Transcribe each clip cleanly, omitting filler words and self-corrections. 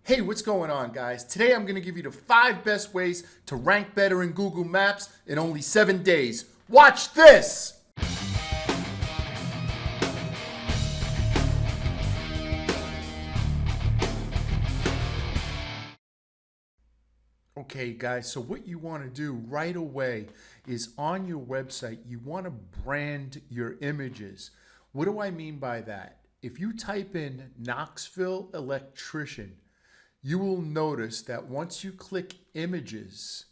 Hey, what's going on, guys? Today I'm going to give you the 5 best ways to rank better in Google Maps in only 7 days. Watch this! Okay, guys, so what you want to do right away is on your website, you want to brand your images. What do I mean by that? If you type in Knoxville electrician, you will notice that once you click images,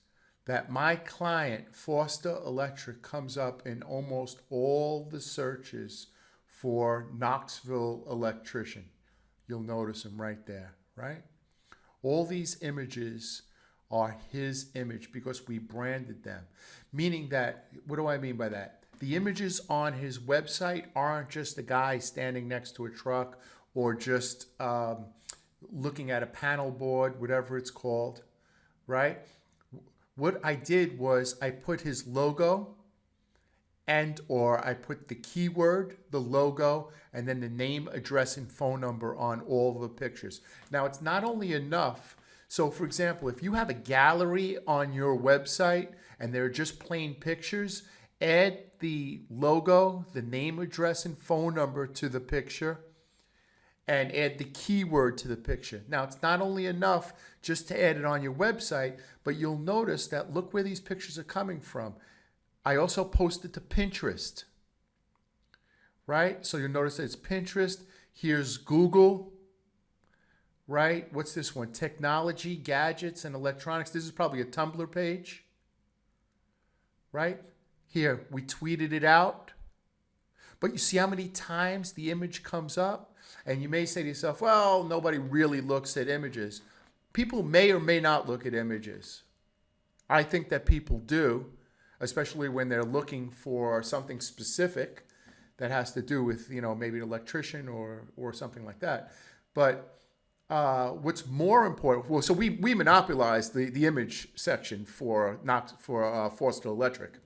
that my client, Foster Electric, comes up in almost all the searches for Knoxville electrician. You'll notice him right there, right? All these images are his image because we branded them. Meaning that, what do I mean by that? The images on his website aren't just a guy standing next to a truck or just looking at a panel board, whatever it's called, right? What I did was I put his logo or I put the keyword, the logo, and then the name, address, and phone number on all the pictures. Now, it's not only enough. So, for example, if you have a gallery on your website and they're just plain pictures, add the logo, the name, address, and phone number to the picture, and add the keyword to the picture. Now, it's not only enough just to add it on your website, but you'll notice that look where these pictures are coming from. I also posted to Pinterest, right? So you'll notice that it's Pinterest. Here's Google, right? What's this one? Technology, gadgets, and electronics. This is probably a Tumblr page, right? Here, we tweeted it out. But you see how many times the image comes up? And you may say to yourself, well, nobody really looks at images. People may or may not look at images. I think that people do, especially when they're looking for something specific that has to do with, maybe an electrician or something like that. But what's more important, well, so we monopolized the image section for Foster Electric.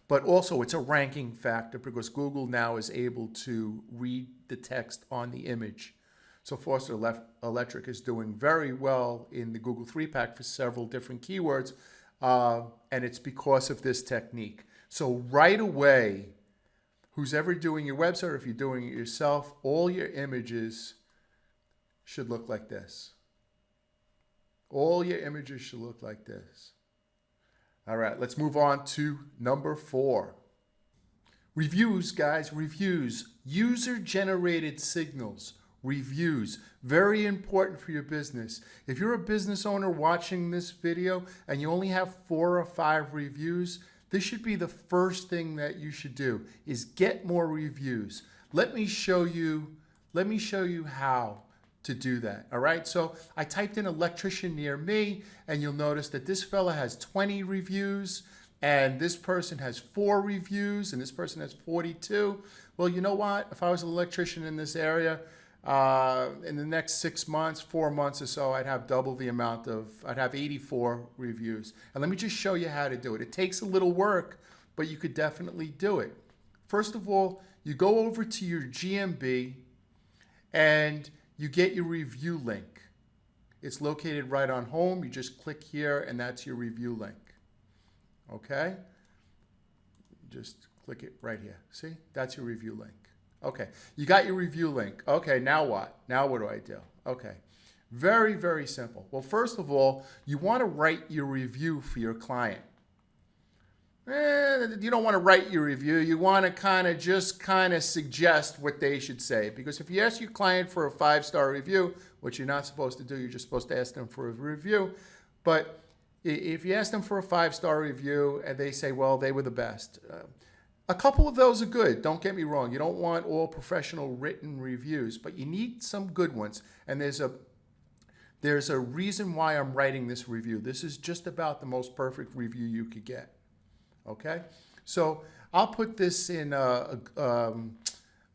But also it's a ranking factor because Google now is able to read the text on the image. So Foster Electric is doing very well in the Google 3-pack for several different keywords, and it's because of this technique. So right away, who's ever doing your website, or if you're doing it yourself, all your images should look like this. All your images should look like this. All right, let's move on to number 4. Reviews, guys, reviews. User-generated signals, reviews. Very important for your business. If you're a business owner watching this video and you only have 4 or 5 reviews, this should be the first thing that you should do, is get more reviews. Let me show you how to do that. All right, so I typed in electrician near me, and you'll notice that this fella has 20 reviews, and this person has 4 reviews, and this person has 42. Well, you know what? If I was an electrician in this area, in the next 6 months, 4 months or so, I'd have double the amount I'd have 84 reviews. And let me just show you how to do it. It takes a little work, but you could definitely do it. First of all, you go over to your GMB, and you get your review link. It's located right on home. You just click here and that's your review link. Okay? Just click it right here. See? That's your review link. Okay. You got your review link. Okay, now what? Now what do I do? Okay. Very, very simple. Well, first of all, you want to write your review for your client. You don't want to write your review. You want to kind of suggest what they should say. Because if you ask your client for a 5-star review, which you're not supposed to do, you're just supposed to ask them for a review. But if you ask them for a 5-star review and they say, well, they were the best, a couple of those are good. Don't get me wrong. You don't want all professional written reviews, but you need some good ones. And there's a reason why I'm writing this review. This is just about the most perfect review you could get. Okay, so I'll put this in on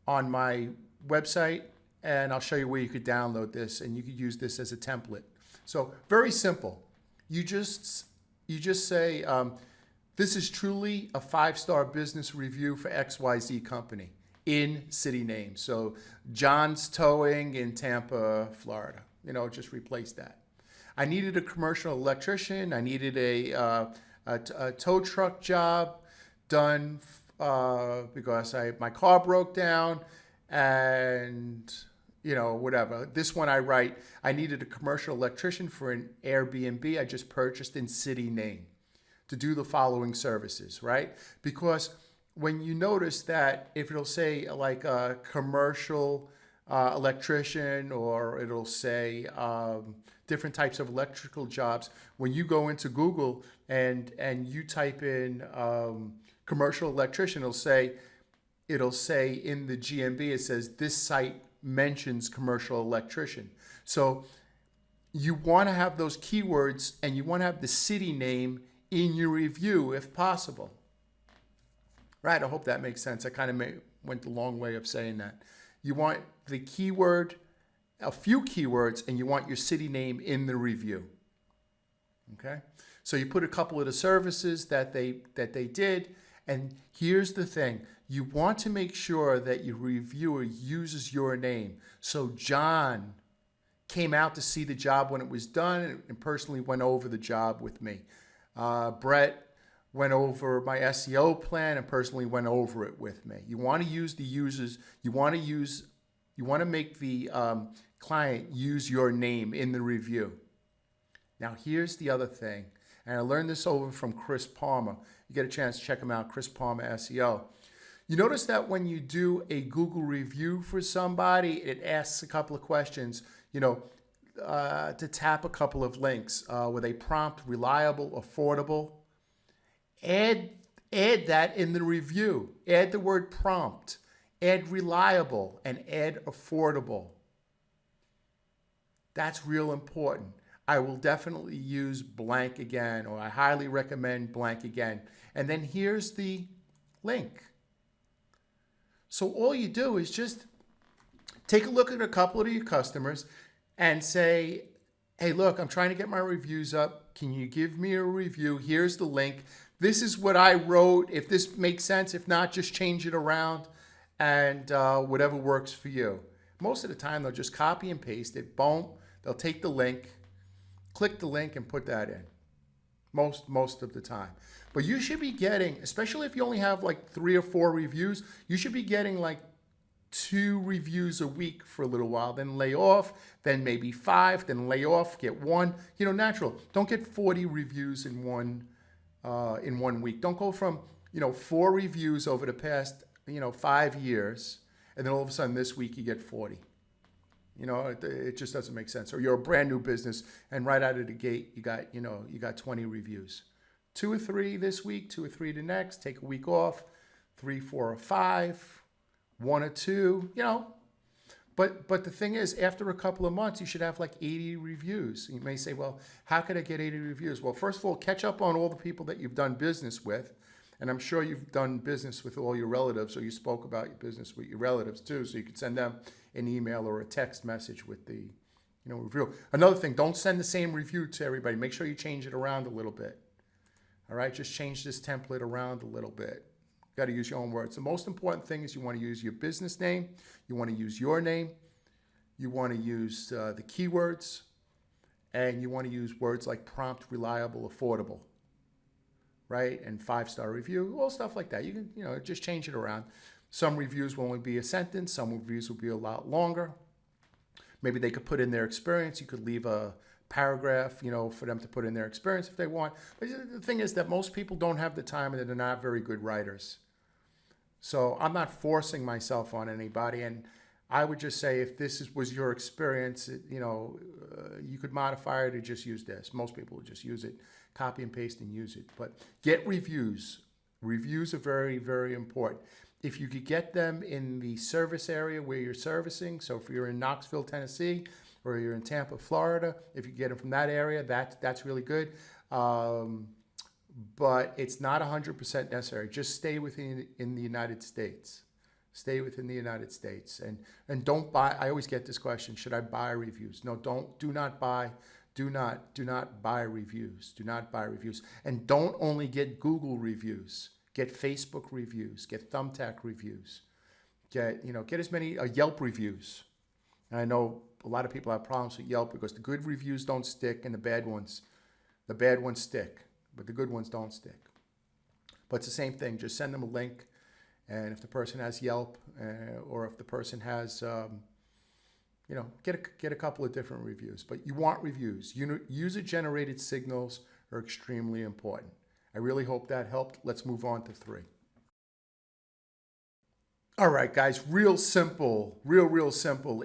my website, and I'll show you where you could download this, and you could use this as a template. So very simple. You just say, this is truly a 5-star business review for XYZ company in city name. So John's Towing in Tampa, Florida. just replace that. I needed a commercial electrician. I needed a tow truck job done because my car broke down, and whatever. This one I write, I needed a commercial electrician for an Airbnb I just purchased in city name to do the following services, right? Because when you notice that if it'll say like a commercial electrician, or it'll say different types of electrical jobs, when you go into Google and you type in commercial electrician, it'll say in the GMB, it says this site mentions commercial electrician. So you want to have those keywords, and you want to have the city name in your review if possible. Right, I hope that makes sense. I kind of went the long way of saying that. You want the keyword, a few keywords, and you want your city name in the review. Okay? So you put a couple of the services that they did, and here's the thing. You want to make sure that your reviewer uses your name. So John came out to see the job when it was done and personally went over the job with me. Brett went over my SEO plan and personally went over it with me. You want to use the users. You want to make the client use your name in the review. Now, here's the other thing, and I learned this over from Chris Palmer. You get a chance to check him out, Chris Palmer SEO. You notice that when you do a Google review for somebody, it asks a couple of questions, to tap a couple of links. Were they prompt, reliable, affordable? Add that in the review. Add the word prompt, add reliable, and add affordable. That's real important. I will definitely use blank again, or I highly recommend blank again. And then here's the link. So all you do is just take a look at a couple of your customers and say, hey, look, I'm trying to get my reviews up. Can you give me a review? Here's the link. This is what I wrote. If this makes sense, if not, just change it around, and whatever works for you. Most of the time, they'll just copy and paste it. Boom. They'll take the link, click the link, and put that in. Most of the time. But you should be getting, especially if you only have like 3 or 4 reviews, you should be getting like 2 reviews a week for a little while, then lay off, then maybe 5, then lay off, get 1. Natural. Don't get 40 reviews in one week. Don't go from 4 reviews over the past 5 years, and then all of a sudden this week you get 40. It just doesn't make sense. Or you're a brand new business, and right out of the gate you got 20 reviews. 2 or 3 this week, 2 or 3 the next. Take a week off. 3, 4, or 5. 1 or 2. But the thing is, after a couple of months, you should have like 80 reviews. You may say, well, how could I get 80 reviews? Well, first of all, catch up on all the people that you've done business with. And I'm sure you've done business with all your relatives, or you spoke about your business with your relatives too. So you could send them an email or a text message with the review. Another thing, don't send the same review to everybody. Make sure you change it around a little bit. All right, just change this template around a little bit. You got to use your own words. The most important thing is you want to use your business name. You want to use your name. You want to use the keywords. And you want to use words like prompt, reliable, affordable. Right? And 5-star review, all stuff like that. You can, just change it around. Some reviews will only be a sentence. Some reviews will be a lot longer. Maybe they could put in their experience. You could leave a paragraph, for them to put in their experience if they want. But the thing is that most people don't have the time, and they're not very good writers. So I'm not forcing myself on anybody. And I would just say, if this was your experience, you could modify it to just use this. Most people would just use it, copy and paste and use it. But get reviews. Reviews are very, very important. If you could get them in the service area where you're servicing, so if you're in Knoxville, Tennessee, or you're in Tampa, Florida, if you get them from that area, that's really good. But it's not 100% necessary. Just stay within the United States. Stay within the United States, and don't buy. I always get this question: should I buy reviews? No, don't. Do not buy. Do not buy reviews. Do not buy reviews, and don't only get Google reviews. Get Facebook reviews. Get Thumbtack reviews. Get as many Yelp reviews. And I know a lot of people have problems with Yelp because the good reviews don't stick and the bad ones stick, but the good ones don't stick. But it's the same thing. Just send them a link, and if the person has Yelp, or if the person has, get a couple of different reviews. But you want reviews. User-generated signals are extremely important. I really hope that helped. Let's move on to 3. All right, guys, real simple, real simple.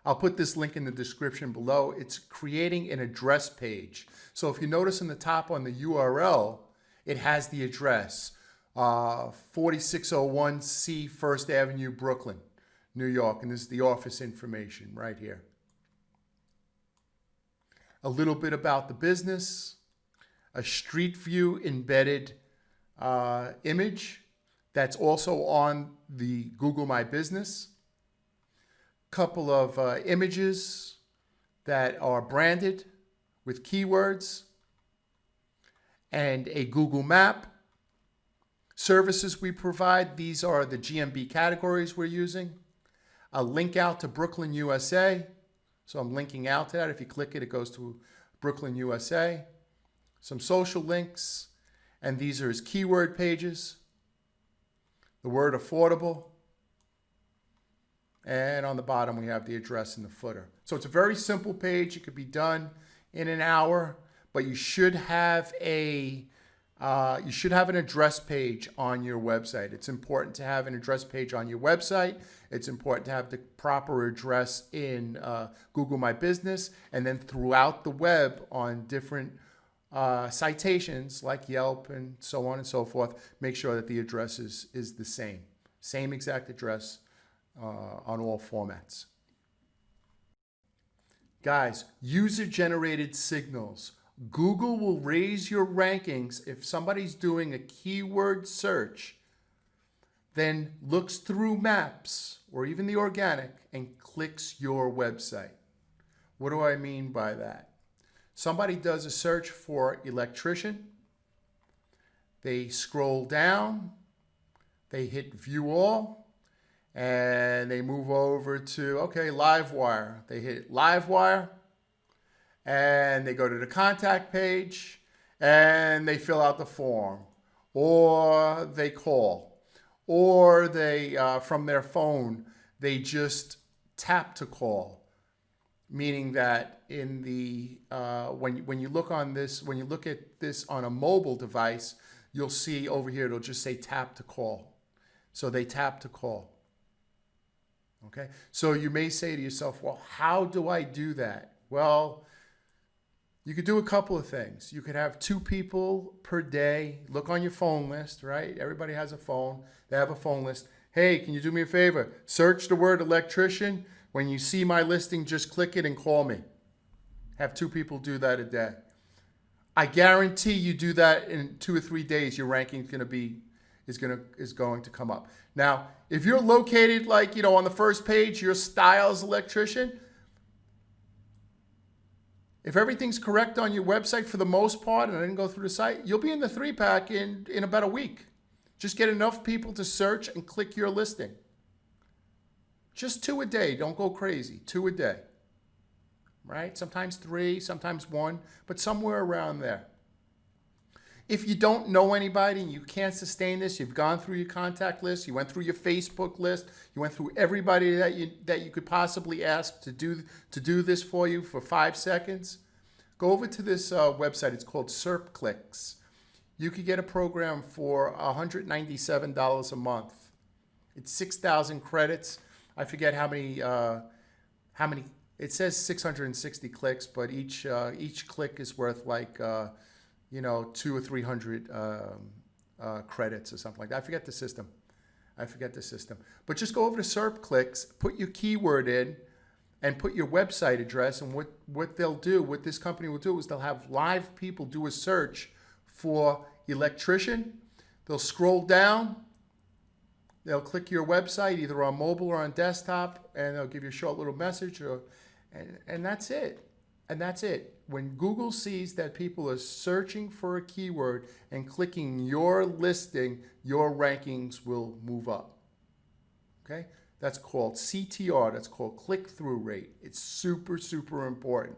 I'll put this link in the description below. It's creating an address page. So if you notice in the top on the URL, it has the address, 4601 C First Avenue, Brooklyn, New York. And this is the office information right here. A little bit about the business, a street view embedded image that's also on the Google My Business. Couple of images that are branded with keywords, and a Google map. Services we provide, these are the GMB categories we're using. A link out to Brooklyn, USA. So I'm linking out to that. If you click it, it goes to Brooklyn, USA. Some social links, and these are his keyword pages. The word affordable. And on the bottom, we have the address in the footer. So it's a very simple page. It could be done in an hour, but you should have an address page on your website. It's important to have an address page on your website. It's important to have the proper address in Google My Business, and then throughout the web on different citations like Yelp and so on and so forth. Make sure that the address is the same exact address on all formats. Guys, user-generated signals. Google will raise your rankings if somebody's doing a keyword search, then looks through maps or even the organic and clicks your website. What do I mean by that? Somebody does a search for electrician. They scroll down, they hit view all, and they move over to, okay, Livewire. They hit Livewire, and they go to the contact page, and they fill out the form, or they call, or they, from their phone, they just tap to call. Meaning that in the when you look on this, when you look at this on a mobile device, you'll see over here it'll just say tap to call. So they tap to call. Okay. So you may say to yourself, well, how do I do that? Well, you could do a couple of things. You could have 2 people per day. Look on your phone list, right? Everybody has a phone. They have a phone list. Hey, can you do me a favor? Search the word electrician. When you see my listing, just click it and call me. Have 2 people do that a day. I guarantee you do that in 2 or 3 days, your ranking is going to come up. Now, if you're located like, on the first page, your style's electrician, if everything's correct on your website for the most part, and I didn't go through the site, you'll be in the 3-pack in about a week. Just get enough people to search and click your listing. Just 2 a day. Don't go crazy. 2 a day. Right? Sometimes 3, sometimes 1, but somewhere around there. If you don't know anybody and you can't sustain this, you've gone through your contact list, you went through your Facebook list, you went through everybody that you could possibly ask to do this for you for 5 seconds, go over to this website. It's called SERP Clicks. You could get a program for $197 a month. It's 6,000 credits. I forget how many. It says 660 clicks, but each click is worth like 200 or 300 credits or something like that. I forget the system. But just go over to SERP Clicks, put your keyword in, and put your website address. And what they'll do, what this company will do, is they'll have live people do a search for electrician. They'll scroll down. They'll click your website either on mobile or on desktop, and they'll give you a short little message, and that's it. And that's it. When Google sees that people are searching for a keyword and clicking your listing, your rankings will move up. Okay? That's called CTR. That's called click-through rate. It's super, super important.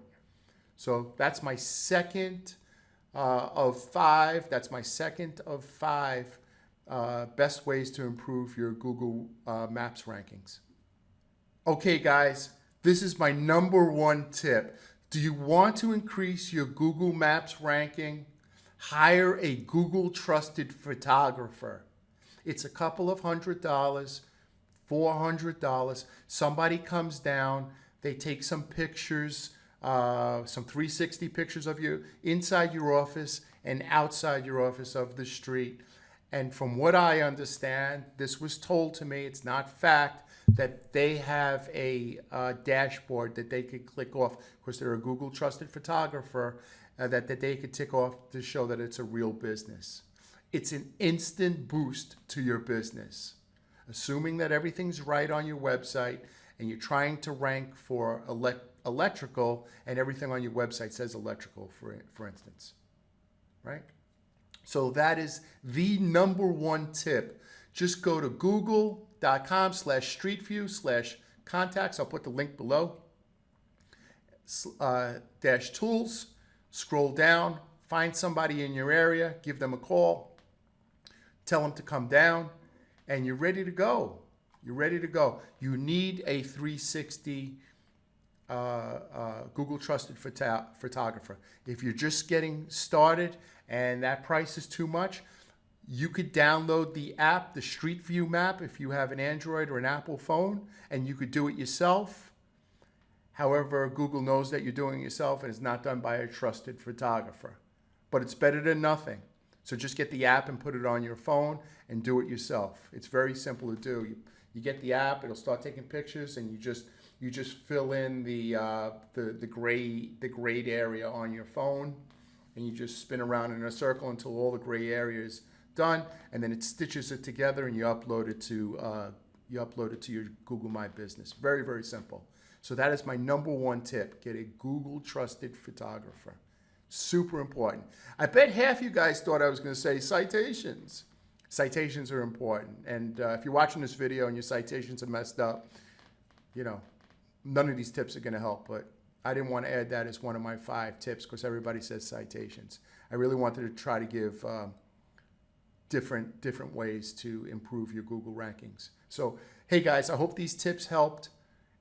So that's my second of 5. That's my second of 5 best ways to improve your Google Maps rankings. Okay, guys, this is my number 1 tip. Do you want to increase your Google Maps ranking? Hire a Google trusted photographer. It's a couple of $100, $400. Somebody comes down, they take some pictures, some 360 pictures of you inside your office and outside your office of the street. And from what I understand, this was told to me, it's not fact, that they have a dashboard that they could click off. Of course, they're a Google trusted photographer that they could tick off to show that it's a real business. It's an instant boost to your business. Assuming that everything's right on your website and you're trying to rank for electrical and everything on your website says electrical, for instance, right? So that is the number 1 tip. Just go to google.com/streetview/contacts. I'll put the link below. -tools, scroll down, find somebody in your area, give them a call, tell them to come down, and you're ready to go. You're ready to go. You need a 360 Google trusted photographer. If you're just getting started and that price is too much, you could download the app, the Street View map, if you have an Android or an Apple phone, and you could do it yourself. However, Google knows that you're doing it yourself and it's not done by a trusted photographer. But it's better than nothing. So just get the app and put it on your phone and do it yourself. It's very simple to do. You get the app, it'll start taking pictures, and you just fill in the grayed area on your phone, and you just spin around in a circle until all the gray area is done, and then it stitches it together and you upload it to your Google My Business. Very, very simple. So that is my number 1 tip. Get a Google trusted photographer. Super important. I bet half you guys thought I was going to say citations. Citations are important. And if you're watching this video and your citations are messed up, none of these tips are going to help. But I didn't want to add that as one of my 5 tips because everybody says citations. I really wanted to try to give different ways to improve your Google rankings. So, hey guys, I hope these tips helped.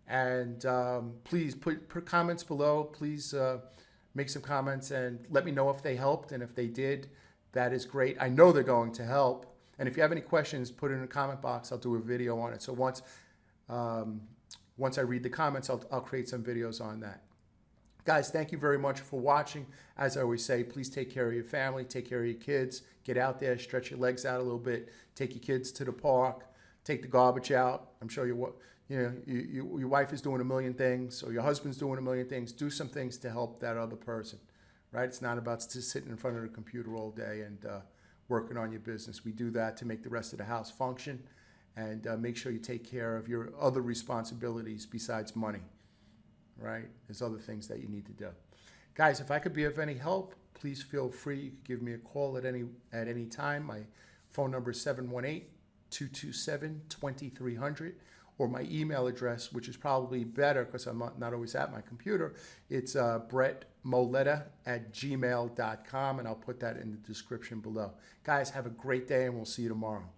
And please put comments below. Please make some comments and let me know if they helped. And if they did, that is great. I know they're going to help. And if you have any questions, put it in the comment box. I'll do a video on it. So once I read the comments, I'll create some videos on that. Guys, thank you very much for watching. As I always say, please take care of your family, take care of your kids, get out there, stretch your legs out a little bit, take your kids to the park, take the garbage out. I'm sure your wife is doing a million things, or your husband's doing a million things. Do some things to help that other person, right? It's not about just sitting in front of the computer all day and working on your business. We do that to make the rest of the house function, and make sure you take care of your other responsibilities besides money. Right? There's other things that you need to do. Guys, if I could be of any help, please feel free. You can give me a call at any time. My phone number is 718-227-2300, or my email address, which is probably better because I'm not always at my computer. It's brettmoletta@gmail.com, and I'll put that in the description below. Guys, have a great day, and we'll see you tomorrow.